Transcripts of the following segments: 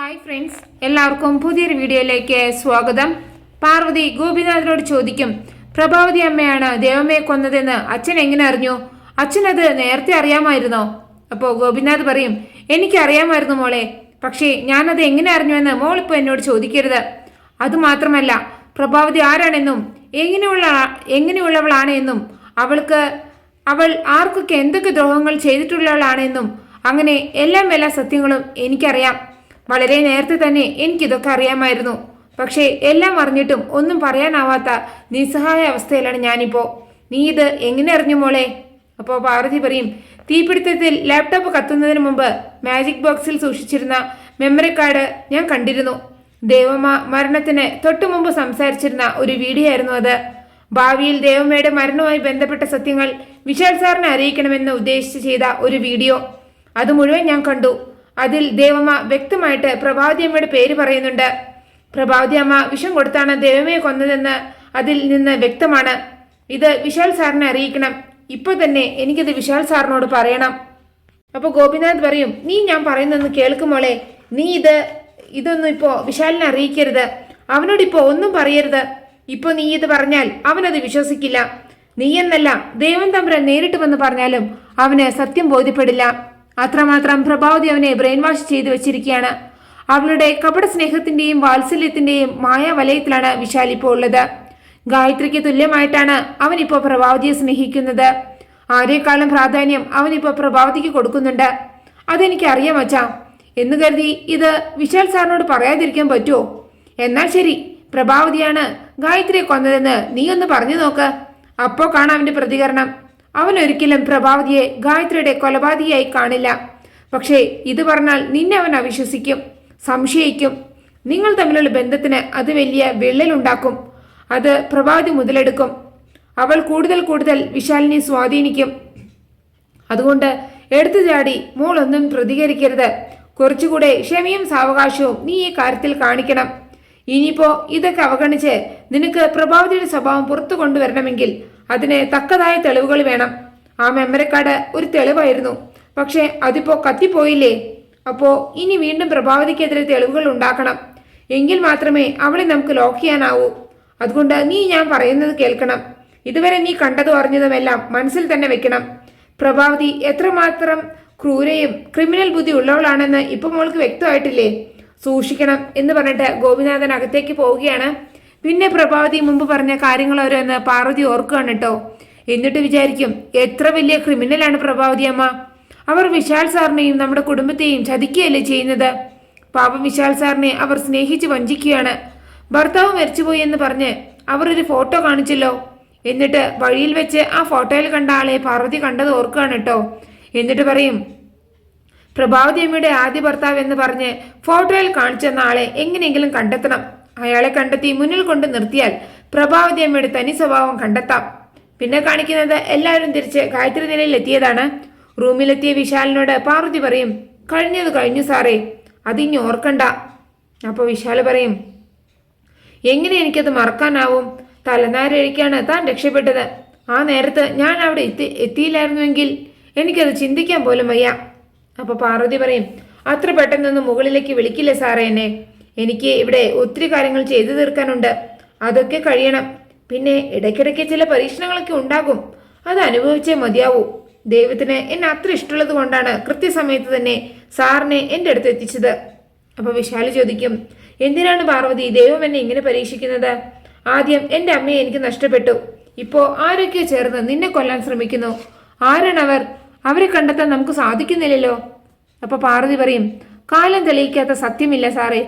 Hi friends, എല്ലാവർക്കും പുതിയൊരു വീഡിയോയിലേക്ക് സ്വാഗതം. പാർവതി ഗോപിനാഥിനോട് ചോദിക്കും, പ്രഭാവതി അമ്മയാണ് ദേവമ്മയെ കൊന്നതെന്ന് അച്ഛൻ എങ്ങനെ അറിഞ്ഞു? അച്ഛനത് നേരത്തെ അറിയാമായിരുന്നോ? അപ്പോൾ ഗോപിനാഥ് പറയും, എനിക്കറിയാമായിരുന്നു മോളെ, പക്ഷേ ഞാനത് എങ്ങനെ അറിഞ്ഞുവെന്ന് മോളിപ്പോൾ എന്നോട് ചോദിക്കരുത്. അതുമാത്രമല്ല, പ്രഭാവതി ആരാണെന്നും എങ്ങനെയുള്ളവളാണ് എന്നും അവൾ ആർക്കൊക്കെ എന്തൊക്കെ ദ്രോഹങ്ങൾ ചെയ്തിട്ടുള്ളവളാണെന്നും അങ്ങനെ എല്ലാ സത്യങ്ങളും എനിക്കറിയാം. വളരെ നേരത്തെ തന്നെ എനിക്കിതൊക്കെ അറിയാമായിരുന്നു. പക്ഷേ എല്ലാം അറിഞ്ഞിട്ടും ഒന്നും പറയാനാവാത്ത നിസ്സഹായ അവസ്ഥയിലാണ് ഞാനിപ്പോൾ. നീ ഇത് എങ്ങനെ അറിഞ്ഞു മോളെ? അപ്പോൾ പാർവതി പറയും, തീപിടുത്തത്തിൽ ലാപ്ടോപ്പ് കത്തുന്നതിന് മുമ്പ് മാജിക് ബോക്സിൽ സൂക്ഷിച്ചിരുന്ന മെമ്മറി കാർഡ് ഞാൻ കണ്ടിരുന്നു. ദേവമ്മ മരണത്തിന് തൊട്ടു മുമ്പ് സംസാരിച്ചിരുന്ന ഒരു വീഡിയോ ആയിരുന്നു അത്. ഭാവിയിൽ ദേവമ്മയുടെ മരണവുമായി ബന്ധപ്പെട്ട സത്യങ്ങൾ വിശാൽ സാറിനെ അറിയിക്കണമെന്ന് ഉദ്ദേശിച്ച് ചെയ്ത ഒരു വീഡിയോ. അത് മുഴുവൻ ഞാൻ കണ്ടു. അതിൽ ദേവമ്മ വ്യക്തമായിട്ട് പ്രഭാവതി അമ്മയുടെ പേര് പറയുന്നുണ്ട്. പ്രഭാവതി അമ്മ വിഷം കൊടുത്താണ് ദേവമ്മയെ കൊന്നതെന്ന് അതിൽ നിന്ന് വ്യക്തമാണ്. ഇത് വിശാൽ സാറിനെ അറിയിക്കണം. ഇപ്പോൾ തന്നെ എനിക്കിത് വിശാൽ സാറിനോട് പറയണം. അപ്പോൾ ഗോപിനാഥ് പറയും, നീ ഞാൻ പറയുന്നൊന്ന് കേൾക്കുമോളെ, നീ ഇതൊന്നും ഇപ്പോൾ വിശാലിനെ അറിയിക്കരുത്. അവനോടിപ്പോൾ ഒന്നും പറയരുത്. ഇപ്പോൾ നീ ഇത് പറഞ്ഞാൽ അവനത് വിശ്വസിക്കില്ല. നീയെന്നല്ല, ദേവൻ തമ്പുരാൻ നേരിട്ട് വന്ന് പറഞ്ഞാലും അവന് സത്യം ബോധ്യപ്പെടില്ല. അത്രമാത്രം പ്രഭാവതി അവനെ ബ്രെയിൻ വാഷ് ചെയ്തു വെച്ചിരിക്കുകയാണ്. അവളുടെ കപട സ്നേഹത്തിന്റെയും വാത്സല്യത്തിന്റെയും മായാവലയത്തിലാണ് വിശാൽ ഇപ്പോൾ ഉള്ളത്. ഗായത്രിക്ക് തുല്യമായിട്ടാണ് അവനിപ്പോൾ പ്രഭാവതിയെ സ്നേഹിക്കുന്നത്. ആരെക്കാളും പ്രാധാന്യം അവനിപ്പോൾ പ്രഭാവതിക്ക് കൊടുക്കുന്നുണ്ട്. അതെനിക്ക് അറിയാം അച്ഛാ എന്ന് കരുതി ഇത് വിശാൽ സാറിനോട് പറയാതിരിക്കാൻ പറ്റുമോ? എന്നാൽ ശരി, പ്രഭാവതിയാണ് ഗായത്രിയെ കൊന്നതെന്ന് നീ ഒന്ന് പറഞ്ഞു നോക്ക്. അപ്പോൾ കാണാം അവന്റെ പ്രതികരണം. അവൻ ഒരിക്കലും പ്രഭാവതിയെ ഗായത്രിയുടെ കൊലപാതകയായി കാണില്ല. പക്ഷേ ഇത് പറഞ്ഞാൽ നിന്നെ അവൻ അവിശ്വസിക്കും, സംശയിക്കും. നിങ്ങൾ തമ്മിലുള്ള ബന്ധത്തിന് അത് വലിയ വിള്ളലുണ്ടാക്കും. അത് പ്രഭാവതി മുതലെടുക്കും. അവൾ കൂടുതൽ വിശാലിനെ സ്വാധീനിക്കും. അതുകൊണ്ട് എടുത്തു ചാടി മോളൊന്നും പ്രതികരിക്കരുത്. കുറച്ചുകൂടെ ക്ഷമയും സാവകാശവും നീ ഈ കാര്യത്തിൽ കാണിക്കണം. ഇനിയിപ്പോ ഇതൊക്കെ അവഗണിച്ച് നിനക്ക് പ്രഭാവതിയുടെ സ്വഭാവം പുറത്തു കൊണ്ടുവരണമെങ്കിൽ അതിന് തക്കതായ തെളിവുകൾ വേണം. ആ മെമ്മറി കാർഡ് ഒരു തെളിവായിരുന്നു. പക്ഷെ അതിപ്പോ കത്തിപ്പോയില്ലേ? അപ്പോ ഇനി വീണ്ടും പ്രഭാവതിക്കെതിരെ തെളിവുകൾ ഉണ്ടാക്കണം. എങ്കിൽ മാത്രമേ അവളെ നമുക്ക് ലോക്ക് ചെയ്യാനാവൂ. അതുകൊണ്ട് നീ ഞാൻ പറയുന്നത് കേൾക്കണം. ഇതുവരെ നീ കണ്ടതും അറിഞ്ഞതുമെല്ലാം മനസ്സിൽ തന്നെ വെക്കണം. പ്രഭാവതി എത്രമാത്രം ക്രൂരയും ക്രിമിനൽ ബുദ്ധി ഉള്ളവളാണെന്ന് ഇപ്പൊ മോൾക്ക് വ്യക്തമായിട്ടില്ലേ? സൂക്ഷിക്കണം എന്ന് പറഞ്ഞിട്ട് ഗോപിനാഥൻ അകത്തേക്ക് പോവുകയാണ്. പിന്നെ പ്രഭാവതി മുമ്പ് പറഞ്ഞ കാര്യങ്ങൾ ഓരോന്ന് പാർവതി ഓർക്കുകയാണ് കേട്ടോ. എന്നിട്ട് വിചാരിക്കും, എത്ര വലിയ ക്രിമിനലാണ് പ്രഭാവതി അമ്മ. അവർ വിശാൽ സാറിനെയും നമ്മുടെ കുടുംബത്തെയും ചതിക്കുകയല്ലേ ചെയ്യുന്നത്. പാപം വിശാൽ സാറിനെ അവർ സ്നേഹിച്ച് വഞ്ചിക്കുകയാണ്. ഭർത്താവ് മരിച്ചുപോയി എന്ന് പറഞ്ഞ് അവർ ഒരു ഫോട്ടോ കാണിച്ചല്ലോ. എന്നിട്ട് വഴിയിൽ വെച്ച് ആ ഫോട്ടോയിൽ കണ്ട ആളെ പാർവതി കണ്ടത് ഓർക്കുകയാണ് കേട്ടോ. എന്നിട്ട് പറയും, പ്രഭാവതി അമ്മയുടെ ആദ്യ ഭർത്താവ് എന്ന് പറഞ്ഞ് ഫോട്ടോയിൽ കാണിച്ചെന്ന ആളെ എങ്ങനെയെങ്കിലും കണ്ടെത്തണം. അയാളെ കണ്ടെത്തി മുന്നിൽ കൊണ്ട് നിർത്തിയാൽ പ്രഭാവതി അമ്മയുടെ തനി സ്വഭാവം കണ്ടെത്താം. പിന്നെ കാണിക്കുന്നത് എല്ലാവരും തിരിച്ച് ഗായത്രി നിലയിൽ എത്തിയതാണ്. റൂമിലെത്തിയ വിശാലിനോട് പാർവതി പറയും, കഴിഞ്ഞത് കഴിഞ്ഞു സാറേ, അതിനി ഓർക്കണ്ട. അപ്പോൾ വിശാൽ പറയും, എങ്ങനെ എനിക്കത് മറക്കാനാവും? തലനാരഴിക്കാണ് താൻ രക്ഷപ്പെട്ടത്. ആ നേരത്ത് ഞാൻ അവിടെ എത്തിയില്ലായിരുന്നുവെങ്കിൽ എനിക്കത് ചിന്തിക്കാൻ പോലും വയ്യ. അപ്പോൾ പാർവതി പറയും, അത്ര പെട്ടെന്നൊന്നും മുകളിലേക്ക് വിളിക്കില്ല സാറേ എന്നെ. എനിക്ക് ഇവിടെ ഒത്തിരി കാര്യങ്ങൾ ചെയ്തു തീർക്കാനുണ്ട്. അതൊക്കെ കഴിയണം. പിന്നെ ഇടയ്ക്കിടയ്ക്ക് ചില പരീക്ഷണങ്ങളൊക്കെ ഉണ്ടാകും. അത് അനുഭവിച്ചേ മതിയാവൂ. ദൈവത്തിന് എന്നെ അത്ര ഇഷ്ടമുള്ളത് കൊണ്ടാണ് കൃത്യസമയത്ത് തന്നെ സാറിനെ എൻ്റെ അടുത്ത് എത്തിച്ചത്. അപ്പോൾ വിശാൽ ചോദിക്കും, എന്തിനാണ് പാർവതി ദൈവം എന്നെ ഇങ്ങനെ പരീക്ഷിക്കുന്നത്? ആദ്യം എൻ്റെ അമ്മയെ എനിക്ക് നഷ്ടപ്പെട്ടു. ഇപ്പോൾ ആരൊക്കെയോ ചേർന്ന് നിന്നെ കൊല്ലാൻ ശ്രമിക്കുന്നു. ആരാണവർ? അവരെ കണ്ടെത്താൻ നമുക്ക് സാധിക്കുന്നില്ലല്ലോ. അപ്പോൾ പാർവതി പറയും, കാലം തെളിയിക്കാത്ത സത്യമില്ല സാറേ.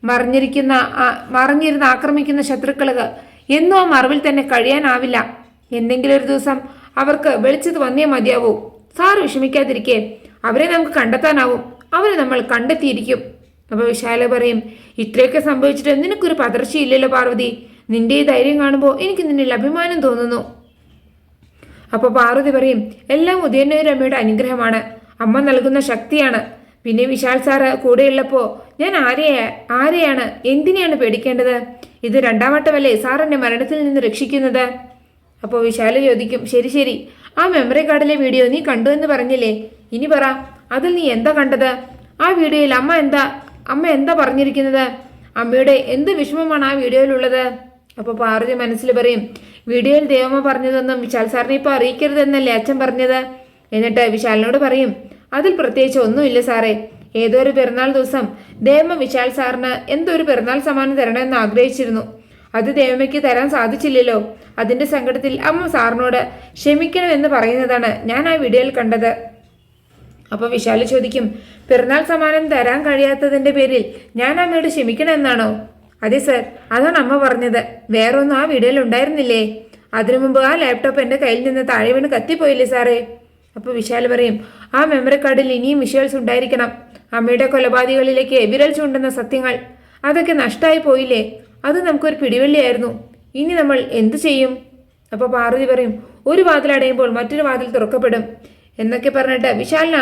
മറിഞ്ഞിരുന്ന് ആക്രമിക്കുന്ന ശത്രുക്കൾക്ക് എന്നും ആ മറവിൽ തന്നെ കഴിയാനാവില്ല. എന്തെങ്കിലും ഒരു ദിവസം അവർക്ക് വെളിച്ചത് വന്നേ മതിയാവൂ. സാറ് വിഷമിക്കാതിരിക്കെ അവരെ നമുക്ക് കണ്ടെത്താനാവും. അവരെ നമ്മൾ കണ്ടെത്തിയിരിക്കും. അപ്പോൾ വിശാല പറയും, ഇത്രയൊക്കെ സംഭവിച്ചിട്ട് നിനക്കൊരു പതർച്ചയില്ലല്ലോ പാർവതി. നിന്റെ ഈ ധൈര്യം കാണുമ്പോൾ എനിക്ക് നിന്നിൽ അഭിമാനം തോന്നുന്നു. അപ്പോൾ പാർവതി പറയും, എല്ലാം ഉദയനൂരമ്മയുടെ അനുഗ്രഹമാണ്. അമ്മ നൽകുന്ന ശക്തിയാണ്. പിന്നെ വിശാൽ സാറ് കൂടെയുള്ളപ്പോൾ ഞാൻ ആരെയാണ് എന്തിനെയാണ് പേടിക്കേണ്ടത്? ഇത് രണ്ടാം വട്ടമല്ലേ സാർ എന്നെ മരണത്തിൽ നിന്ന് രക്ഷിക്കുന്നത്? അപ്പോൾ വിശാൽ ചോദിക്കും, ശരി, ആ മെമ്മറി കാർഡിലെ വീഡിയോ നീ കണ്ടു എന്ന് പറഞ്ഞില്ലേ? ഇനി പറ, അതിൽ നീ എന്താ കണ്ടത്? ആ വീഡിയോയിൽ അമ്മ എന്താ അമ്മ എന്താ പറഞ്ഞിരിക്കുന്നത്? അമ്മയുടെ എന്ത് വിഷമമാണ് ആ വീഡിയോയിലുള്ളത്? അപ്പോൾ പാർവതി മനസ്സിൽ പറയും, വീഡിയോയിൽ ദേവമ്മ പറഞ്ഞതൊന്നും വിശാൽ സാറിനെ ഇപ്പോൾ അറിയിക്കരുതെന്നല്ലേ അച്ഛൻ പറഞ്ഞത്? എന്നിട്ട് വിശാലിനോട് പറയും, അതിൽ പ്രത്യേകിച്ച് ഒന്നുമില്ല സാറേ. ഏതോ ഒരു പിറന്നാൾ ദിവസം ദേവമ്മ വിശാൽ സാറിന് എന്തോ ഒരു പിറന്നാൾ സമ്മാനം തരണമെന്ന് ആഗ്രഹിച്ചിരുന്നു. അത് ദേവമ്മയ്ക്ക് തരാൻ സാധിച്ചില്ലല്ലോ. അതിൻ്റെ സങ്കടത്തിൽ അമ്മ സാറിനോട് ക്ഷമിക്കണമെന്ന് പറയുന്നതാണ് ഞാൻ ആ വീഡിയോയിൽ കണ്ടത്. അപ്പോൾ വിശാൽ ചോദിക്കും, പിറന്നാൾ സമ്മാനം തരാൻ കഴിയാത്തതിൻ്റെ പേരിൽ ഞാൻ അമ്മയോട് ക്ഷമിക്കണമെന്നാണോ? അതെ സർ, അതാണ് അമ്മ പറഞ്ഞത്. വേറൊന്നും ആ വീഡിയോയിൽ ഉണ്ടായിരുന്നില്ലേ? അതിനു മുമ്പ് ആ ലാപ്ടോപ്പ് എൻ്റെ കയ്യിൽ നിന്ന് താഴെ വീണ് കത്തിപ്പോയില്ലേ സാറേ? അപ്പോൾ വിശാൽ പറയും, ആ മെമ്മറി കാർഡിൽ ഇനിയും വിഷ്വൽസ് ഉണ്ടായിരിക്കണം. അമ്മയുടെ കൊലപാതകളിലേക്ക് വിരൽ ചൂണ്ടുന്ന സത്യങ്ങൾ, അതൊക്കെ നഷ്ടമായി പോയില്ലേ? അത് നമുക്കൊരു പിടിവള്ളിയായിരുന്നു. ഇനി നമ്മൾ എന്തു ചെയ്യും? അപ്പോൾ പാർവതി പറയും, ഒരു വാതിൽ അടയുമ്പോൾ മറ്റൊരു വാതിൽ തുറക്കപ്പെടും എന്നൊക്കെ പറഞ്ഞിട്ട് വിശാലിനെ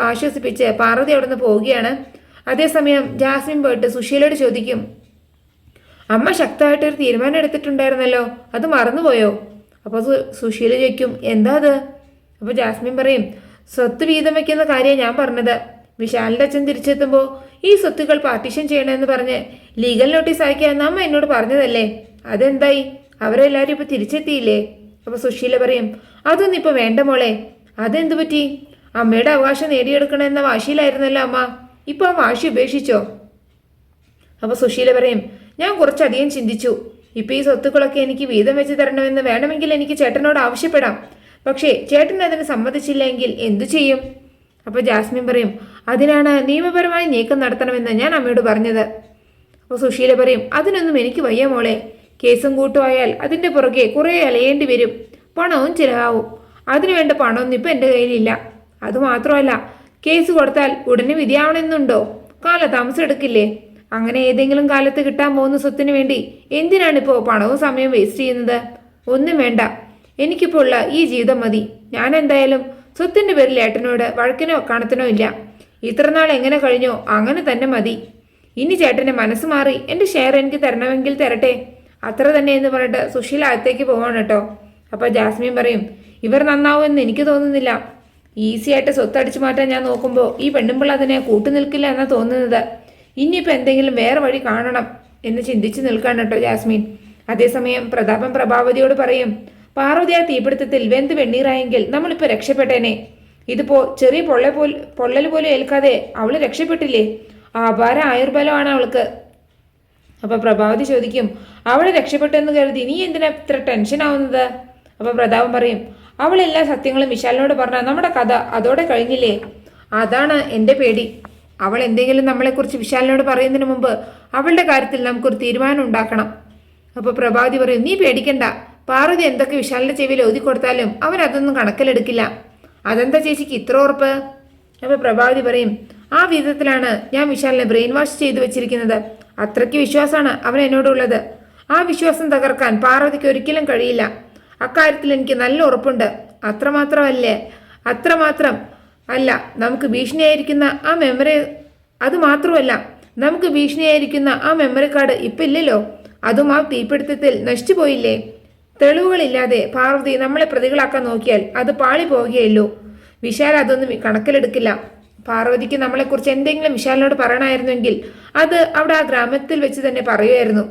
ആശ്വസിപ്പിച്ച് പാർവതി അവിടെ നിന്ന് പോവുകയാണ്. അതേസമയം ജാസ്മിൻ പോയിട്ട് സുശീലയോട് ചോദിക്കും, അമ്മ ശക്തമായിട്ടൊരു തീരുമാനം എടുത്തിട്ടുണ്ടായിരുന്നല്ലോ, അത് മറന്നുപോയോ? അപ്പോൾ സുശീല ചോദിക്കും, എന്താ അത്? അപ്പോൾ ജാസ്മിൻ പറയും, സ്വത്ത് വീതം വയ്ക്കുന്ന കാര്യമാണ് ഞാൻ പറഞ്ഞത്. വിശാലിൻ്റെ അച്ഛൻ തിരിച്ചെത്തുമ്പോൾ ഈ സ്വത്തുക്കൾ പാർട്ടീഷൻ ചെയ്യണമെന്ന് പറഞ്ഞ് ലീഗൽ നോട്ടീസ് അയക്കാമെന്ന് അമ്മ എന്നോട് പറഞ്ഞതല്ലേ? അതെന്തായി? അവരെല്ലാവരും ഇപ്പോൾ തിരിച്ചെത്തിയില്ലേ? അപ്പോൾ സുശീല പറയും, അതൊന്നും ഇപ്പോൾ വേണ്ട മോളെ. അതെന്തു പറ്റി? അമ്മയുടെ അവകാശം നേടിയെടുക്കണമെന്ന വാശിയിലായിരുന്നല്ലോ അമ്മ. ഇപ്പോൾ ആ വാശി ഉപേക്ഷിച്ചോ? അപ്പോൾ സുശീല പറയും, ഞാൻ കുറച്ചധികം ചിന്തിച്ചു. ഇപ്പോൾ ഈ സ്വത്തുക്കളൊക്കെ എനിക്ക് വീതം വെച്ച് തരണമെന്ന് വേണമെങ്കിൽ എനിക്ക് ചേട്ടനോട് ആവശ്യപ്പെടാം. പക്ഷേ ചേട്ടൻ അതിന് സമ്മതിച്ചില്ലെങ്കിൽ എന്തു ചെയ്യും? അപ്പോൾ ജാസ്മിൻ പറയും, അതിനാണ് നിയമപരമായ നീക്കം നടത്തണമെന്ന് ഞാൻ അമ്മയോട് പറഞ്ഞത്. അപ്പോൾ സുശീല പറയും, അതിനൊന്നും എനിക്ക് വയ്യ മോളെ. കേസും കൂട്ടുമായാൽ അതിൻ്റെ പുറകെ കുറേ അലയേണ്ടി വരും, പണവും ചിലവാവും. അതിനുവേണ്ട പണമൊന്നും ഇപ്പം എൻ്റെ കയ്യിലില്ല. അതുമാത്രമല്ല, കേസ് കൊടുത്താൽ ഉടനെ വിധിയാവണമെന്നുണ്ടോ? കാലതാമസം എടുക്കില്ലേ? അങ്ങനെ ഏതെങ്കിലും കാലത്ത് കിട്ടാൻ പോകുന്ന സ്വത്തിന് വേണ്ടി എന്തിനാണിപ്പോൾ പണവും സമയവും വേസ്റ്റ് ചെയ്യുന്നത്? ഒന്നും വേണ്ട, എനിക്കിപ്പോൾ ഉള്ള ഈ ജീവിതം മതി. ഞാൻ എന്തായാലും സ്വത്തിൻ്റെ പേരിൽ ഏട്ടനോട് വഴക്കിനോ കാണത്തിനോ ഇല്ല. ഇത്രനാൾ എങ്ങനെ കഴിഞ്ഞോ അങ്ങനെ തന്നെ മതി. ഇനി ചേട്ടൻ്റെ മനസ്സ് മാറി എൻ്റെ ഷെയർ എനിക്ക് തരണമെങ്കിൽ തരട്ടെ, അത്ര തന്നെ എന്ന് പറഞ്ഞിട്ട് സുശീല അകത്തേക്ക് പോവാണ് കേട്ടോ. അപ്പോൾ ജാസ്മിൻ പറയും, ഇവർ നന്നാവുമെന്ന് എനിക്ക് തോന്നുന്നില്ല. ഈസി ആയിട്ട് സ്വത്തടിച്ചു മാറ്റാൻ ഞാൻ നോക്കുമ്പോൾ ഈ പെണ്ണുമ്പിള്ള അതിനെ കൂട്ടുനിൽക്കില്ല എന്നാണ് തോന്നുന്നത്. ഇനിയിപ്പോൾ എന്തെങ്കിലും വേറെ വഴി കാണണം എന്ന് ചിന്തിച്ച് നിൽക്കാണ് കേട്ടോ ജാസ്മിൻ. അതേസമയം പ്രതാപൻ പ്രഭാവതിയോട് പറയും, പാർവതി ആ തീപിടുത്തത്തിൽ വെന്ത് വെണ്ണീറായെങ്കിൽ നമ്മളിപ്പോൾ രക്ഷപ്പെട്ടേനെ. ഇതിപ്പോ ചെറിയ പൊള്ളൽ പോലും ഏൽക്കാതെ അവള് രക്ഷപ്പെട്ടില്ലേ? അപാര ആയുർബലമാണ് അവൾക്ക്. അപ്പൊ പ്രഭാവതി ചോദിക്കും, അവളെ രക്ഷപ്പെട്ടെന്ന് കരുതി നീ എന്തിനാ ഇത്ര ടെൻഷൻ ആവുന്നത്? അപ്പൊ പ്രതാപൻ പറയും, അവൾ എല്ലാ സത്യങ്ങളും വിശാലിനോട് പറഞ്ഞാൽ നമ്മുടെ കഥ അതോടെ കഴിഞ്ഞില്ലേ? അതാണ് എൻ്റെ പേടി. അവൾ എന്തെങ്കിലും നമ്മളെക്കുറിച്ച് വിശാലിനോട് പറയുന്നതിന് മുമ്പ് അവളുടെ കാര്യത്തിൽ നമുക്കൊരു തീരുമാനം ഉണ്ടാക്കണം. അപ്പോൾ പ്രഭാവതി പറയും, നീ പേടിക്കണ്ട. പാർവതി എന്തൊക്കെ വിശാലിന്റെ ചെവിയിൽ ഓതി കൊടുത്താലും അവൻ അതൊന്നും കണക്കിലെടുക്കില്ല. അതെന്താ ചേച്ചിക്ക് ഇത്ര ഉറപ്പ്? അപ്പോൾ പ്രഭാവതി പറയും, ആ വിധത്തിലാണ് ഞാൻ വിശാലിനെ ബ്രെയിൻ വാഷ് ചെയ്തു വെച്ചിരിക്കുന്നത്. അത്രയ്ക്ക് വിശ്വാസമാണ് അവൻ എന്നോടുള്ളത്. ആ വിശ്വാസം തകർക്കാൻ പാർവതിക്ക് ഒരിക്കലും കഴിയില്ല. അക്കാര്യത്തിൽ എനിക്ക് നല്ല ഉറപ്പുണ്ട്. അത്രമാത്രം അല്ല നമുക്ക് ഭീഷണിയായിരിക്കുന്ന ആ മെമ്മറി, അത് മാത്രമല്ല നമുക്ക് ഭീഷണിയായിരിക്കുന്ന ആ മെമ്മറി കാർഡ് ഇപ്പം ഇല്ലല്ലോ, അതും ആ തീപിടുത്തത്തിൽ നശിച്ചു പോയില്ലേ? തെളിവുകളില്ലാതെ പാർവതി നമ്മളെ പ്രതികളാക്കാൻ നോക്കിയാൽ അത് പാളി പോവുകയുള്ളൂ. വിശാൽ അതൊന്നും കണക്കിലെടുക്കില്ല. പാർവതിക്ക് നമ്മളെക്കുറിച്ച് എന്തെങ്കിലും വിശാലിനോട് പറയണമായിരുന്നുവെങ്കിൽ അത് അവിടെ ആ ഗ്രാമത്തിൽ വെച്ച് തന്നെ പറയുമായിരുന്നു.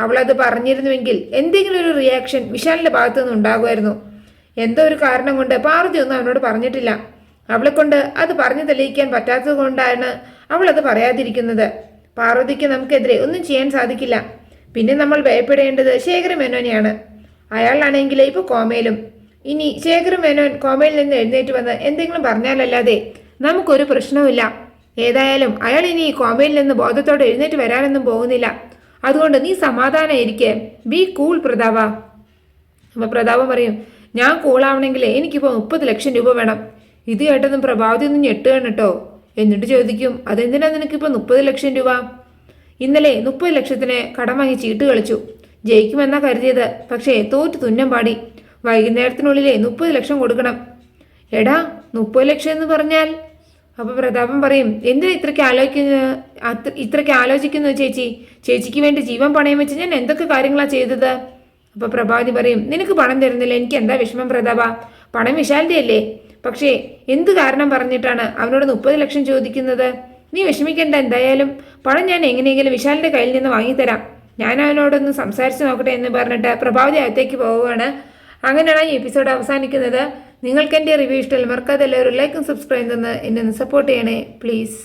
അവളത് പറഞ്ഞിരുന്നുവെങ്കിൽ എന്തെങ്കിലും ഒരു റിയാക്ഷൻ വിശാലിന്റെ ഭാഗത്തു നിന്ന് ഉണ്ടാകുമായിരുന്നു. എന്തോ ഒരു കാരണം കൊണ്ട് പാർവതി ഒന്നും അവനോട് പറഞ്ഞിട്ടില്ല. അവളെ കൊണ്ട് അത് പറഞ്ഞു തെളിയിക്കാൻ പറ്റാത്തത് കൊണ്ടാണ് അവൾ അത് പറയാതിരിക്കുന്നത്. പാർവതിക്ക് നമുക്കെതിരെ ഒന്നും ചെയ്യാൻ സാധിക്കില്ല. പിന്നെ നമ്മൾ ഭയപ്പെടേണ്ടത് ശേഖര മേനോനെയാണ്. അയാളാണെങ്കിൽ ഇപ്പോൾ കോമയിലും. ഇനി ശേഖര മേനോൻ കോമയിൽ നിന്ന് എഴുന്നേറ്റ് വന്ന് എന്തെങ്കിലും പറഞ്ഞാലല്ലാതെ നമുക്കൊരു പ്രശ്നവുമില്ല. ഏതായാലും അയാൾ ഇനി കോമയിൽ നിന്ന് ബോധത്തോടെ എഴുന്നേറ്റ് വരാനൊന്നും പോകുന്നില്ല. അതുകൊണ്ട് നീ സമാധാനമായിരിക്കെ, ബി കൂൾ പ്രതാപ. അപ്പോൾ പ്രതാപം പറയും, ഞാൻ കൂളാവണമെങ്കിൽ എനിക്കിപ്പോൾ 30 ലക്ഷം രൂപ വേണം. ഇത് കേട്ടതും പ്രഭാവതി ഒന്നും ഞെട്ടുകയാണ് കേട്ടോ. എന്നിട്ട് ചോദിക്കും, അതെന്തിനാ നിനക്കിപ്പോൾ 30 ലക്ഷം രൂപ? ഇന്നലെ 30 ലക്ഷത്തിന് കടം വാങ്ങി ചീട്ട് കളിച്ചു. ജയിക്കുമെന്നാ കരുതിയത്, പക്ഷേ തോറ്റ് തുന്നം പാടി. വൈകുന്നേരത്തിനുള്ളിലേ 30 ലക്ഷം കൊടുക്കണം. എടാ 30 ലക്ഷം എന്ന് പറഞ്ഞാൽ? അപ്പോൾ പ്രതാപൻ പറയും, എന്തിനാ ഇത്രയ്ക്ക് ആലോചിക്കുന്നു ചേച്ചിക്ക് വേണ്ടി ജീവൻ പണയം വെച്ച് ഞാൻ എന്തൊക്കെ കാര്യങ്ങളാണ് ചെയ്തത്? അപ്പോൾ പ്രഭാവതി പറയും, നിനക്ക് പണം തരുന്നില്ല, എനിക്ക് എന്താ വിഷമം പ്രതാപ? പണം വിശാലിന്റെ അല്ലേ? പക്ഷേ എന്ത് കാരണം പറഞ്ഞിട്ടാണ് അവനോട് 30 ലക്ഷം ചോദിക്കുന്നത്? നീ വിഷമിക്കേണ്ട, എന്തായാലും പണം ഞാൻ എങ്ങനെയെങ്കിലും വിശാലിൻ്റെ കയ്യിൽ നിന്ന് വാങ്ങിത്തരാം, ഞാൻ അവനോടൊന്ന് സംസാരിച്ച് നോക്കട്ടെ എന്ന് പറഞ്ഞിട്ട് പ്രഭാവതി അകത്തേക്ക് പോവുകയാണ്. അങ്ങനെയാണ് ഈ എപ്പിസോഡ് അവസാനിക്കുന്നത്. നിങ്ങൾക്ക് എൻ്റെ റിവ്യൂ ഇഷ്ടമല്ല, മറക്കാതെ എല്ലാവരും ലൈക്കും സബ്സ്ക്രൈബ് തന്ന് എന്നെ ഒന്ന് സപ്പോർട്ട് ചെയ്യണേ പ്ലീസ്.